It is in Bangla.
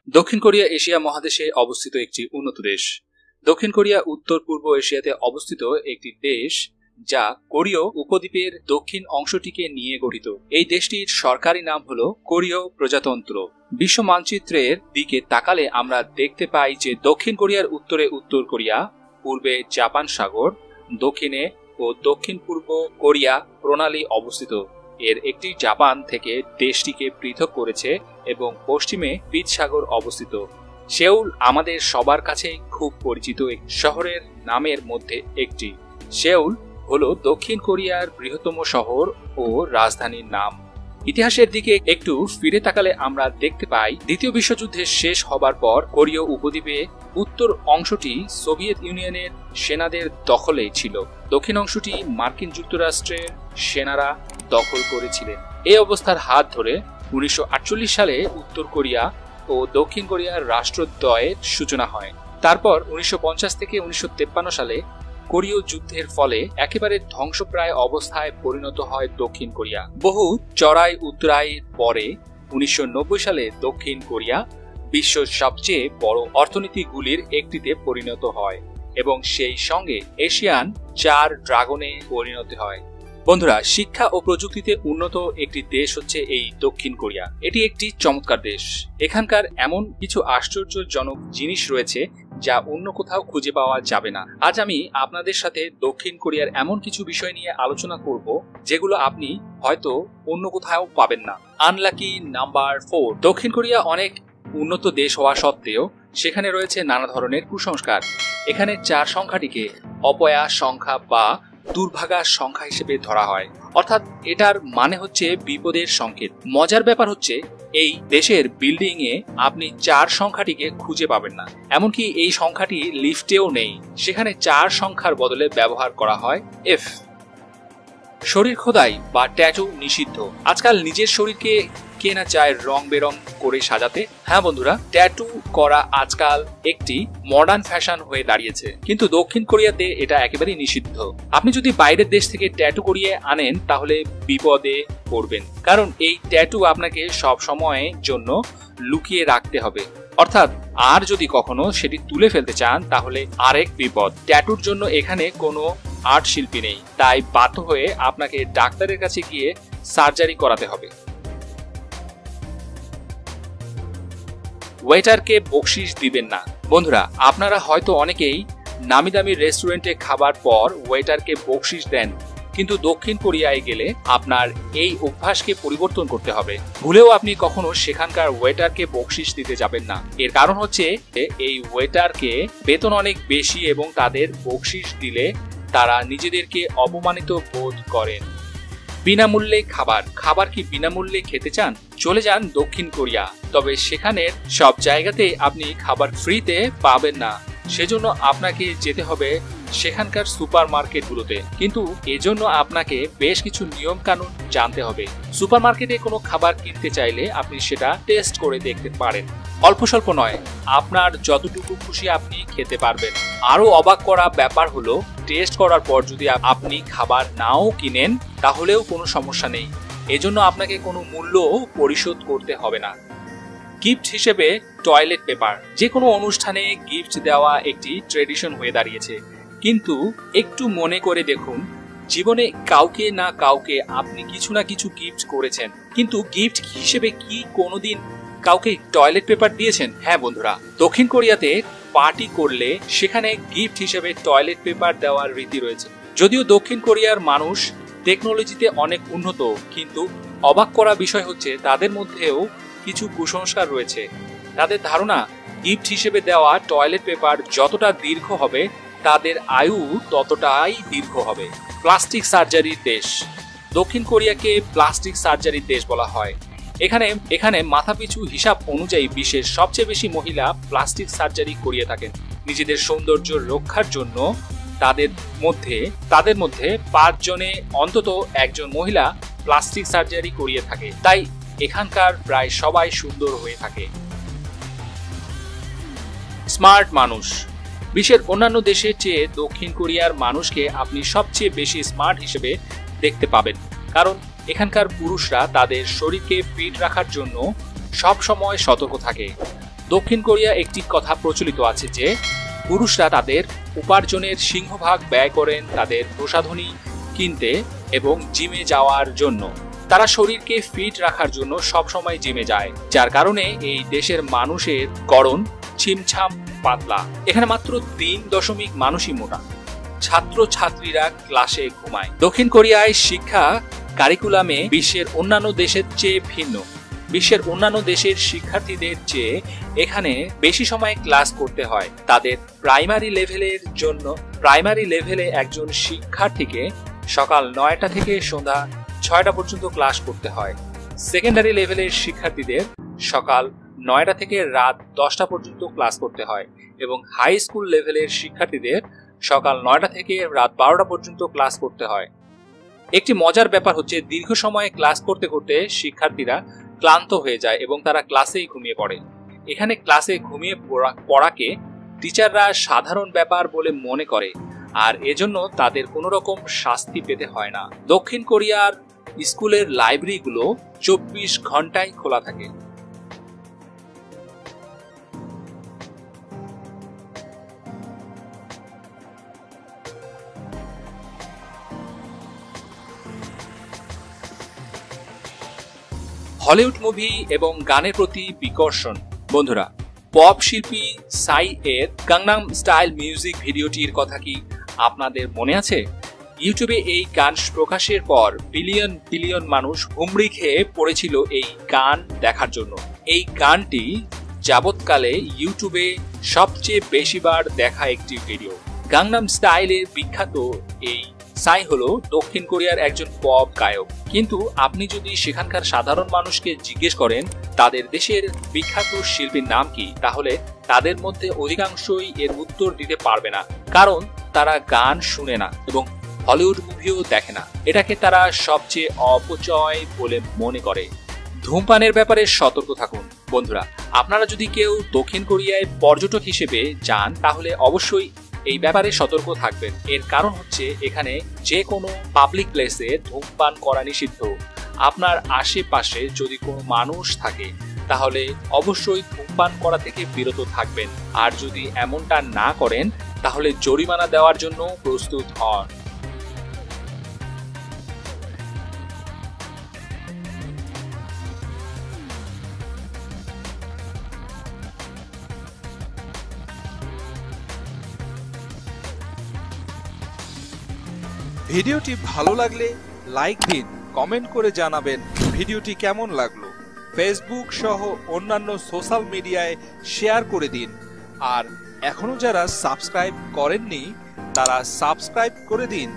দক্ষিণ কোরিয়া এশিয়া মহাদেশে অবস্থিত একটি উন্নত দেশ। দক্ষিণ কোরিয়া উত্তর পূর্ব এশিয়াতে অবস্থিত একটি দেশ, যা কোরীয় উপদ্বীপের দক্ষিণ অংশটিকে নিয়ে গঠিত। এই দেশটির সরকারি নাম হল কোরীয় প্রজাতন্ত্র। বিশ্ব মানচিত্রের দিকে তাকালে আমরা দেখতে পাই যে দক্ষিণ কোরিয়ার উত্তরে উত্তর কোরিয়া, পূর্বে জাপান সাগর, দক্ষিণে ও দক্ষিণ পূর্ব কোরিয়া প্রণালী অবস্থিত। এর একটি জাপান থেকে দেশটিকে পৃথক করেছে এবং পশ্চিমে পিত সাগর অবস্থিত। সেউল আমাদের সবার কাছে খুব পরিচিত এক শহরের নামের মধ্যে একটি। সেউল হলো দক্ষিণ কোরিয়ার বৃহত্তম শহর ও রাজধানীর নাম। ইতিহাসের দিকে একটু ফিরে তাকালে আমরা দেখতে পাই, দ্বিতীয় বিশ্বযুদ্ধের শেষ হবার পর কোরীয় উপদ্বীপে উত্তর অংশটি সোভিয়েত ইউনিয়নের সেনাদের দখলে ছিল। দক্ষিণ অংশটি মার্কিন যুক্তরাষ্ট্রের সেনারা দখল করেছিলেন। এই অবস্থার হাত ধরে 1948 সালে উত্তর কোরিয়া ও দক্ষিণ কোরিয়ার রাষ্ট্রদ্বয়ের সূচনা হয়। তারপর 1950 থেকে 1953 সালে কোরীয় যুদ্ধের ফলে একেবারে ধ্বংসপ্রায় অবস্থায় পরিণত হয় দক্ষিণ কোরিয়া। বহু চড়াই উতরাইয়ের পরে 1990 সালে দক্ষিণ কোরিয়া বিশ্বের সবচেয়ে বড় অর্থনীতিগুলির একটিতে পরিণত হয় এবং সেই সঙ্গে এশিয়ান 4 ড্রাগনে পরিণত হয়। বন্ধুরা, শিক্ষা ও প্রযুক্তিতে উন্নত একটি দেশ হচ্ছে এই দক্ষিণ কোরিয়া। এটি একটি চমৎকার দেশ। এখানকার এমন কিছু আশ্চর্যজনক জিনিস রয়েছে যা অন্য কোথাও খুঁজে পাওয়া যাবে না। আজ আমি আপনাদের সাথে দক্ষিণ কোরিয়ার এমন কিছু বিষয় নিয়ে আলোচনা করব যেগুলো আপনি হয়তো অন্য কোথাও পাবেন না। Unlucky number 4। দক্ষিণ কোরিয়া অনেক উন্নত দেশ হওয়া সত্ত্বেও সেখানে রয়েছে নানা ধরনের কুসংস্কার। এখানে 4 সংখ্যাটিকে অপয়া সংখ্যা বা দুর্ভাগা সংখ্যা হিসেবে ধরা হয়, অর্থাৎ এটার মানে হচ্ছে বিপদের সংকেত। মজার ব্যাপার হচ্ছে এই দেশের বিল্ডিং এ আপনি 4 সংখ্যাটিকে খুঁজে পাবেন না, এমনকি এই সংখ্যাটি লিফটেও নেই। সেখানে 4 সংখ্যার বদলে ব্যবহার করা হয় এফ। শরীর খোদাই বা ট্যাটু নিষিদ্ধ। আজকাল নিজের শরীরকে কে না চায় রং বেরং করে সাজাতে। হ্যাঁ বন্ধুরা, ট্যাটু করা আজকাল একটি মডার্ন ফ্যাশন হয়ে দাঁড়িয়েছে, কিন্তু দক্ষিণ কোরিয়াতে এটা একেবারেই নিষিদ্ধ। আপনি যদি বাইরের দেশ থেকে ট্যাটু করিয়ে আনেন তাহলে বিপদে পড়বেন, কারণ এই ট্যাটু আপনাকে সব সময়ের জন্য লুকিয়ে রাখতে হবে। অর্থাৎ আর যদি কখনো সেটি তুলে ফেলতে চান তাহলে আরেক বিপদ। ট্যাটুর জন্য এখানে কোনো আর্ট শিল্পী নেই, তাই বাধ্য হয়ে আপনাকে ডাক্তারের কাছে গিয়ে সার্জারি করাতে হবে। ওয়েটারকে বকশিশ দিবেন না। বন্ধুরা, আপনারা হয়তো অনেকেই নামি দামি রেস্টুরেন্টে খাবার পর ওয়েটারকে বকশিশ দেন, কিন্তু দক্ষিণ কোরিয়ায় গেলে আপনার এই অভ্যাসকে পরিবর্তন করতে হবে। ভুলেও আপনি কখনো সেখানকার ওয়েটারকে বকশিশ দিতে যাবেন না। এর কারণ হচ্ছে এই ওয়েটারকে বেতন অনেক বেশি এবং তাদের বকশিশ দিলে তারা নিজেদেরকে অপমানিত বোধ করেন। বিনামূল্যে খাবার কি বিনামূল্যে খেতে চান? চলে যান দক্ষিণ কোরিয়া, তবে সেখানের সব জায়গাতে আপনি খাবার ফ্রিতে পাবেন না। সেজন্য আপনাকে যেতে হবে সেখানকার সুপার মার্কেটগুলোতে, কিন্তু এজন্য আপনাকে বেশ কিছু নিয়ম কানুন জানতে হবে। সুপার মার্কেটে কোনো খাবার কিনতে চাইলে আপনি সেটা টেস্ট করে দেখতে পারেন। অল্প স্বল্প নয়, আপনার যতটুকু খুশি আপনি খেতে পারবেন। আরো অবাক করা ব্যাপার হলো, টেস্ট করার পর যদি আপনি খাবার নাও কিনেন তাহলেও কোনো সমস্যা নেই, এজন্য আপনাকে কোনো মূল্য পরিশোধ করতে হবে না। গিফট হিসেবে টয়লেট পেপার। যে কোনো অনুষ্ঠানে গিফট দেওয়া একটি ট্রেডিশন হয়ে দাঁড়িয়েছে, কিন্তু একটু মনে করে দেখুন, জীবনে কাউকে না কাউকে আপনি কিছু না কিছু গিফট করেছেন, কিন্তু গিফট হিসেবে কি কোনোদিন কাউকে টয়লেট পেপার দিয়েছেন? হ্যাঁ বন্ধুরা, দক্ষিণ কোরিয়াতে পার্টি করলে সেখানে গিফট হিসেবে টয়লেট পেপার দেওয়ার রীতি রয়েছে। যদিও দক্ষিণ কোরিয়ার মানুষ টেকনোলজিতে অনেক উন্নত, কিন্তু অবাক করা বিষয় হচ্ছে তাদের মধ্যেও কিছু কুসংস্কার রয়েছে। তাদের ধারণা গিফট হিসেবে দেওয়া টয়লেট পেপার যতটা দীর্ঘ হবে তাদের আয়ু ততটাই দীর্ঘ হবে। প্লাস্টিক সার্জারির দেশ। দক্ষিণ কোরিয়াকে প্লাস্টিক সার্জারির দেশ বলা হয়। এখানে মাথাপিছু হিসাব অনুযায়ী বিশ্বের সবচেয়ে বেশি মহিলা প্লাস্টিক সার্জারি করিয়ে থাকেন। নিজেদের সৌন্দর্য রক্ষার জন্য তাদের মধ্যে 5 জনে অন্তত একজন মহিলা প্লাস্টিক সার্জারি করিয়ে থাকে, তাই এখানকার প্রায় সবাই সুন্দর হয়ে থাকে। স্মার্ট মানুষ। বিশ্বের অন্যান্য দেশের চেয়ে দক্ষিণ কোরিয়ার মানুষকে আপনি সবচেয়ে বেশি স্মার্ট হিসেবে দেখতে পাবেন, কারণ এখানকার পুরুষরা তাদের শরীরকে ফিট রাখার জন্য সব সময় সতর্ক থাকে। দক্ষিণ কোরিয়া একটি কথা প্রচলিত আছে যে পুরুষরা তাদের উপার্জনের সিংহভাগ ব্যয় করেন তাদের প্রসাধনী কিনতে এবং জিমে যাওয়ার জন্য। তারা শরীরকে ফিট রাখার জন্য সবসময় জিমে যায়, যার কারণে এই দেশের মানুষের গড়ন ছিমছাম পাতলা। এখানে মাত্র 3 মানুষই মোটা। ছাত্র ছাত্রীরা ক্লাসে ঘুমায়। দক্ষিণ কোরিয়ায় শিক্ষা কারিকুলামে বিশ্বের অন্যান্য দেশের চেয়ে ভিন্ন। বিশ্বের অন্যান্য দেশের শিক্ষার্থীদের চেয়ে এখানে বেশি সময় ক্লাস করতে হয়। তাদের প্রাইমারি লেভেলে একজন শিক্ষার্থীকে সকাল 9টা থেকে সন্ধ্যা 6টা পর্যন্ত ক্লাস করতে হয়। সেকেন্ডারি লেভেলের শিক্ষার্থীদের সকাল 9টা থেকে রাত 10টা পর্যন্ত ক্লাস করতে হয় এবং হাই স্কুল লেভেলের শিক্ষার্থীদের সকাল 9টা থেকে রাত 12টা পর্যন্ত ক্লাস করতে হয়। একটি মজার ব্যাপার হচ্ছে দীর্ঘ সময় ক্লাস করতে করতে শিক্ষার্থীরা ক্লান্ত হয়ে যায় এবং তারা ক্লাসেই ঘুমিয়ে পড়ে। এখানে ক্লাসে ঘুমিয়ে পড়াকে টিচাররা সাধারণ ব্যাপার বলে মনে করে আর এজন্য তাদের কোনো রকম শাস্তি পেতে হয় না। দক্ষিণ কোরিয়ার স্কুলের লাইব্রেরিগুলো 24 ঘন্টায় খোলা থাকে। হলিউড মুভি এবং গানের প্রতি বিকর্ষণ। বন্ধুরা, পপ শিল্পী সাই এর গাংনাম স্টাইল মিউজিক ভিডিওটির কথা কি আপনাদের মনে আছে? ইউটিউবে এই গান প্রকাশের পর বিলিয়ন মানুষ হুমড়ি খেয়ে পড়েছিল এই গান দেখার জন্য। এই গানটি যাবৎকালে ইউটিউবে সবচেয়ে বেশিবার দেখা একটি ভিডিও। গাংনাম স্টাইলের বিখ্যাত এই সাই হলো দক্ষিণ কোরিয়ার একজন পপ গায়ক, কিন্তু আপনি যদি সেখানকার সাধারণ মানুষকে জিজ্ঞেস করেন তাদের দেশের বিখ্যাত শিল্পীর নাম কি, তাহলে তাদের মধ্যে অধিকাংশই এর উত্তর দিতে পারবে না, কারণ তারা গান শুনে না এবং হলিউড মুভিও দেখে না। এটাকে তারা সবচেয়ে অপচয় বলে মনে করে। ধূমপানের ব্যাপারে সতর্ক থাকুন। বন্ধুরা, আপনারা যদি কেউ দক্ষিণ কোরিয়ায় পর্যটক হিসেবে যান তাহলে অবশ্যই এই ব্যাপারে সতর্ক থাকবেন। এর কারণ হচ্ছে এখানে যে কোনো পাবলিক প্লেসে ধূমপান করা নিষিদ্ধ। আপনার আশেপাশে যদি কোনো মানুষ থাকে তাহলে অবশ্যই ধূমপান করা থেকে বিরত থাকবেন, আর যদি এমনটা না করেন তাহলে জরিমানা দেওয়ার জন্য প্রস্তুত হন। ভিডিওটি ভালো লাগলে লাইক দিন, কমেন্ট করে জানাবেন ভিডিওটি কেমন লাগলো। ফেসবুক সহ অন্যান্য সোশ্যাল মিডিয়ায় শেয়ার করে দিন। আর এখনো যারা সাবস্ক্রাইব করেননি তারা সাবস্ক্রাইব করে দিন।